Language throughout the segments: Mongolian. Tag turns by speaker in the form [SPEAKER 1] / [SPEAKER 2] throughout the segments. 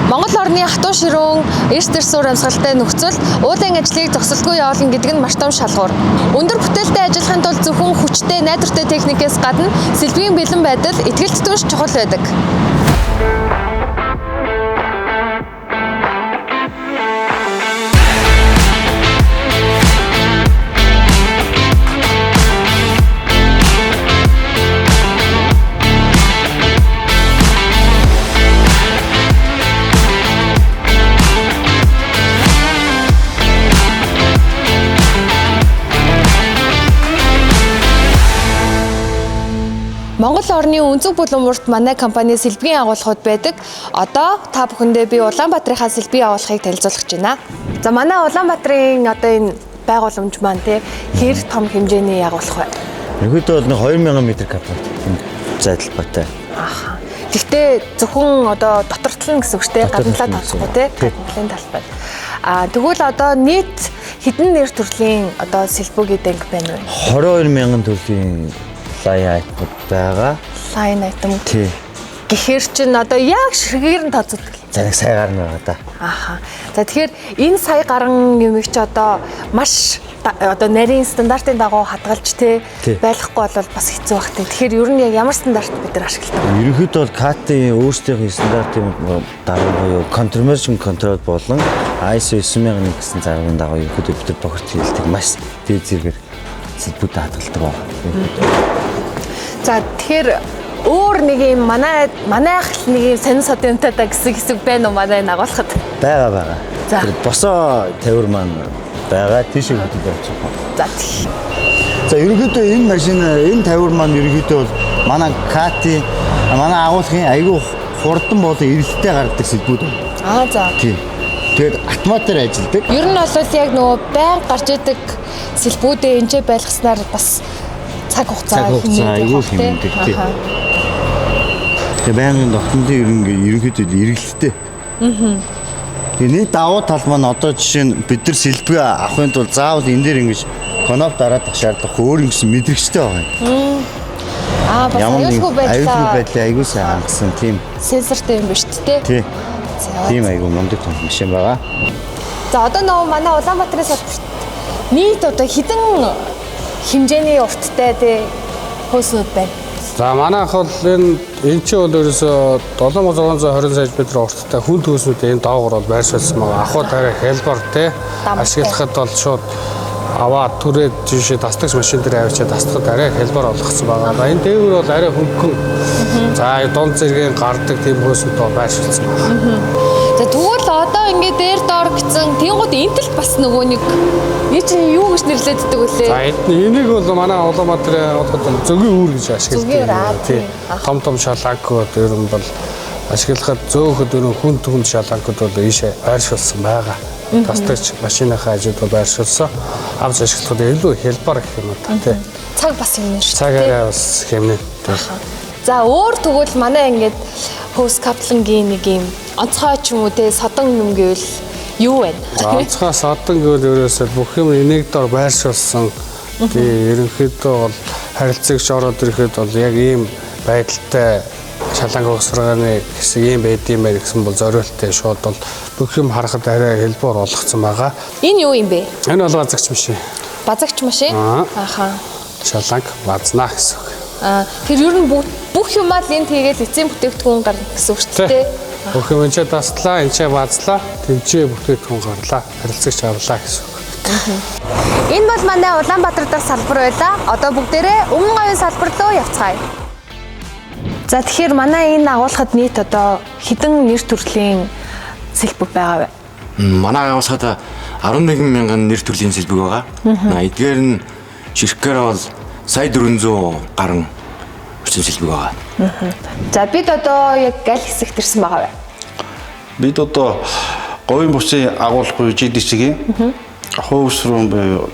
[SPEAKER 1] Монгол орны хатуу ширүүн эрс дэрсүр амьсгалтай нөхцөл уулын ажлыг зогсолтгүй явуулна гэдэг нь маш том шалгуур. Өндөр бүтээлтэй ажиллахын тулд зөвхөн хүчтэй, найдвартай техникээс гадна сэлбэгийн бэлэн байдал итгэлт түнш чухал байдаг. Монгол орны өнцөг буланмурт манай компани сэлбэгийн агуулгууд байдаг. Одоо та бүхэндээ би Улаанбаатарынхаа сэлбэгийн агуулгыг танилцуулах гэж байна. За манай Улаанбаатарын одоо энэ байгууламж маань хэр том хэмжээний агуулга вэ?
[SPEAKER 2] Ерөнхийдөө бол 2000 м² зайдалбаатай.
[SPEAKER 1] Ааха. Гэхдээ зөвхөн одоо дотортлон гэсэн үг шүү дээ. Гадналаа тооцохгүй тий. Гадналын талбай. Тэгвэл одоо нийт хэдэн нэр төрлийн одоо сэлбэг гэдэг байна вэ?
[SPEAKER 2] 22,000 төрлийн line item байгаа.
[SPEAKER 1] Line item.
[SPEAKER 2] Тий.
[SPEAKER 1] Гэхэр чин одоо яг ширхгээр нь тооцогддог.
[SPEAKER 2] За нэг сая гарна байгаа да.
[SPEAKER 1] Ааха. За тэгэхээр энэ сая гарan юмыг чи одоо маш одоо нарийн стандартын дагуу хадгалж байлгахгүй бол бас хэцүү бах тий. Тэгэхээр ер нь яг ямар стандарт бид нар ашигладаг?
[SPEAKER 2] Ерөнхийдөө бол CAT-ийн өөрсдийнхөө стандартын дагуу буюу confirmation control болон ISO 9001 гэсэн загварын дагуу ерөнхийдөө бид нар бохирд хийлдэг маш дээд зэрэгээр сэлбүүд хадгалдаг байна.
[SPEAKER 1] За тэгэхээр өөр нэг юм манайх нэг юм сонин содонтой гэсэн байна уу манай агуулгад?
[SPEAKER 2] Байгаа.
[SPEAKER 1] За.
[SPEAKER 2] Босоо тавир маань байгаа тийш хөдөлж явж байгаа.
[SPEAKER 1] За.
[SPEAKER 2] За ерөнхийдөө энэ машин энэ тавир маань ерөнхийдөө бол манай CAT-ийн манай агуулгын айгүй хурдан болон эргэлттэй гардаг сэлбүүд байна.
[SPEAKER 1] За.
[SPEAKER 2] Тийм. Тэгээд автоматар ажилладаг.
[SPEAKER 1] Ер нь бол яг нөгөө байнга гарч идэг сэлбүүдээ энэчээ байлгаснаар бас цаг хугацаа
[SPEAKER 2] айгүй хэмнэдэг тийм. Тэгээ байнгын тогтнолын ерөнхийдөө эргэлттэй. Тэгээ нийт давуу тал маань одоо жишээ нь бид нар сэлбэг авахын тулд заавал энэ дээр ингэж коноп дараадах шаардлагагүй өөр ингэсэн мэдрэгчтэй байгаа юм.
[SPEAKER 1] Бас аюулгүй
[SPEAKER 2] байдлаа айгүй сайн хангасан тийм.
[SPEAKER 1] Сенсортэй юм ба шүү дээ.
[SPEAKER 2] Тийм. Тийм айгүй мундаг том машин байгаа.
[SPEAKER 1] За одоо нөгөө манай Улаанбаатарын салбарт нийт одоо хэдэн хэмжээний урттай хөөснүүд байна.
[SPEAKER 3] За манайх бол энэ чинь бол ерөөсөө 7620 см урттай хүн хөөснүүд энэ доогор бол байршуулсан байгаа. Ахуй тарай хэлбэр ашиглахад бол шууд аваад түрээд жишээ тасдагч машин дээр авчиад тасдахад арай хэлбэр олгоцсон байгаа. Энэ дээгүүр бол арай хөнгөн. За дунд зэргийн гардаг тийм хөөснүүд бол байршуулсан байгаа.
[SPEAKER 1] За тэгвэл одоо ингээд дээр доор гэсэн тэнгууд энтэл бас нөгөө нэг чинь юу гэж нэрлэддэг вүлээ?
[SPEAKER 3] За энийг бол манай Улаанбаатарын одод зөгийн үүр гэж ашигладаг. Том шаланкууд ер нь бол ашиглахад зөөхөд ер нь хүн шаланкууд бол ийшээ байршуулсан байгаа. Тасдагч машиныхаа ажид бол байршуулсан. Авч ашиглахад илүү хэлбэр гэх юм уу тий.
[SPEAKER 1] Цаг бас хэмнэн шүү.
[SPEAKER 3] Цагаараа бас хэмнэн.
[SPEAKER 1] За өөр тэгвэл манай ингээд хөөс каплангийн нэг юм онцгой ч юм уу те содон юм гэвэл юу вэ?
[SPEAKER 3] Онцгой содон гэвэл ерөөсөө бүх юм энийг дор байршуулсан. Тэгээ ерөнхийдөө бол харилцагч ороод ирэхэд бол яг ийм байдалтай шаланг уусраганы хэсэг ийм байдсан байх гэсэн бол зориулттай шууд бол бүх юм харахад арай хэлбэр болгоцсон байгаа.
[SPEAKER 1] Энэ юу юм бэ?
[SPEAKER 3] Энэ бол базагч машин.
[SPEAKER 1] Базагч машин? Ааха.
[SPEAKER 3] Шаланг базнаа гэсэн үг.
[SPEAKER 1] Тэр ер нь бүх юмаа л энэ тэгээл эцсийн бүтээгдэхүүн гарна гэсэн үг шүү дээ.
[SPEAKER 3] Бүх юм энэ таслаа, энэ базлаа, тэнцээ бүтээгдэхүүн гарлаа, харилцагч авлаа гэсэн үг.
[SPEAKER 1] Энэ бол манай Улаанбаатар дахь салбар байлаа. Одоо бүгдээрээ Өмнө говийн салбар руу явцгаая. За тэгэхээр манай энэ агуулгад нийт одоо хэдэн нэр төрлийн сэлбэг байгаа вэ?
[SPEAKER 4] Манай агуулгад 11,000 нэр төрлийн сэлбэг байгаа. Эдгээр нь ширхгээр бол сая 400 гарan орчим сэлбэг байгаа.
[SPEAKER 1] За бид одоо яг аль хэсэгт ирсэн байгаа вэ?
[SPEAKER 5] Бид одоо говийн бусын агуулгын GDC-ийн хөөсрөн буюу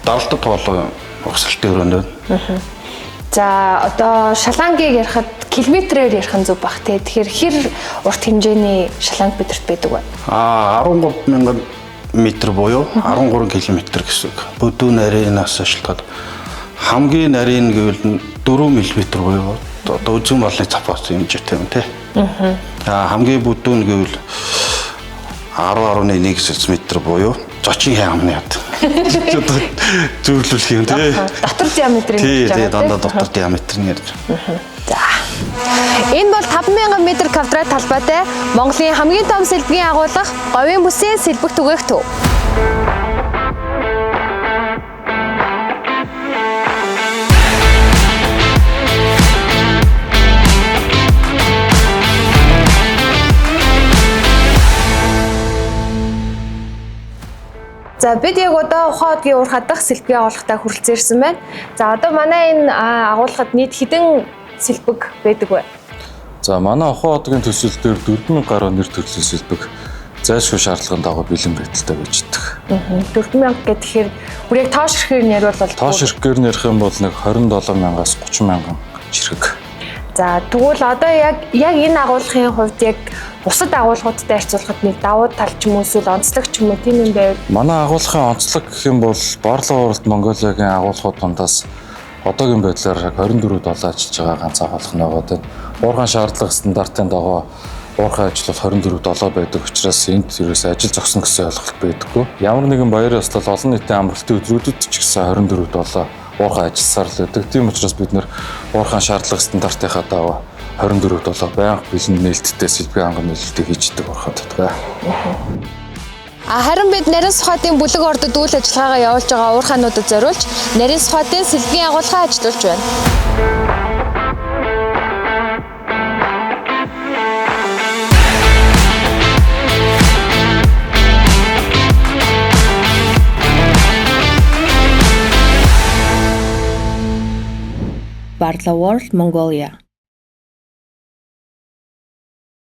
[SPEAKER 5] даралт тоолоо огсралтын өрөөнд байна.
[SPEAKER 1] За одоо шалангийг ярихад километрээр ярих нь зөв бах те. Тэгэхээр хэр урт хэмжээний шаланг бидэрт байдаг вэ?
[SPEAKER 5] 13,000 м буюу 13 км гэсэн үг. Бүдүү нарийнаас шалтгаад хамгийн нарийн гэвэл 4 мм буюу одоо үзэн болны цапаас хэмжээтэй юм тий. Хамгийн бүдүүн гэвэл 10.1 см буюу зочин хямны яд. Одоо зөвлөлөх юм тий.
[SPEAKER 1] Дотор диаметрын
[SPEAKER 5] Тий,
[SPEAKER 1] гэж байгаа
[SPEAKER 5] дандаа дотор диаметр нь ярьж.
[SPEAKER 1] За. Энэ бол 5000 м квадрат талбайтай Монголын хамгийн том сэлбэгийн агуулга говийн бүсийн сэлбэг түгээх төв. За бид яг одоо Ухаан хотгийн Ур хадах сэлбэгийн агуулгатай хүрэлцээрсэн байна. За одоо манай энэ агуулгад нийт хэдэн сэлбэг байдаг вэ?
[SPEAKER 6] За манай Ухаан хотгийн төсөл дээр 4000 гаруй нэр төрлийн сэлбэг зайлшгүй шаардлагын дагуу бэлэн байдалтай байж байгаа.
[SPEAKER 1] 4000 гэхээр бүр яг тоош ирэхээр нь яривал
[SPEAKER 6] Тоош ирэхээр нь ярих юм бол нэг 27,000-аас 30,000 ширхэг.
[SPEAKER 1] За тэгвэл одоо яг энэ агуулгын хувьд яг бусад агуулгуудтай харьцуулахад нэг давуу тал ч юм уу эсвэл онцлог ч юм уу тийм юм байв.
[SPEAKER 6] Манай агуулгын онцлог гэх юм бол Барлаг уралд Монголиагийн агуулгууд дундаас одоогийн байдлаар 24 долоо ажиллаж байгаа ганц агуулга нэг байгаа. Уурхайн шаардлага стандартын дагуу уурхайн ажил бол 24 долоо байдаг учраас энд ерөөс ажил зогсно гэсэн ойлголт байдаггүй. Ямар нэгэн баяр ёслол олон нийтийн амралтын өдрүүдэд ч гэсэн 24 долоо уурхайн ажилласаар л байдаг. Тийм учраас бид нэр уурхайн шаардлага стандартынхаа дагуу 24 долоо байнга бэлэн нээлттэй сэлбэгийн ханган нээлттэй хийж идэг уурхайн татгаа.
[SPEAKER 1] Харин бид нарийн сухатын бүлэг ордод үйл ажиллагаагаа явуулж байгаа уурхаануудад зориулж нарийн сухатын сэлбэгийн агуулгаа ажилуулж байна. Барлаг World Mongolia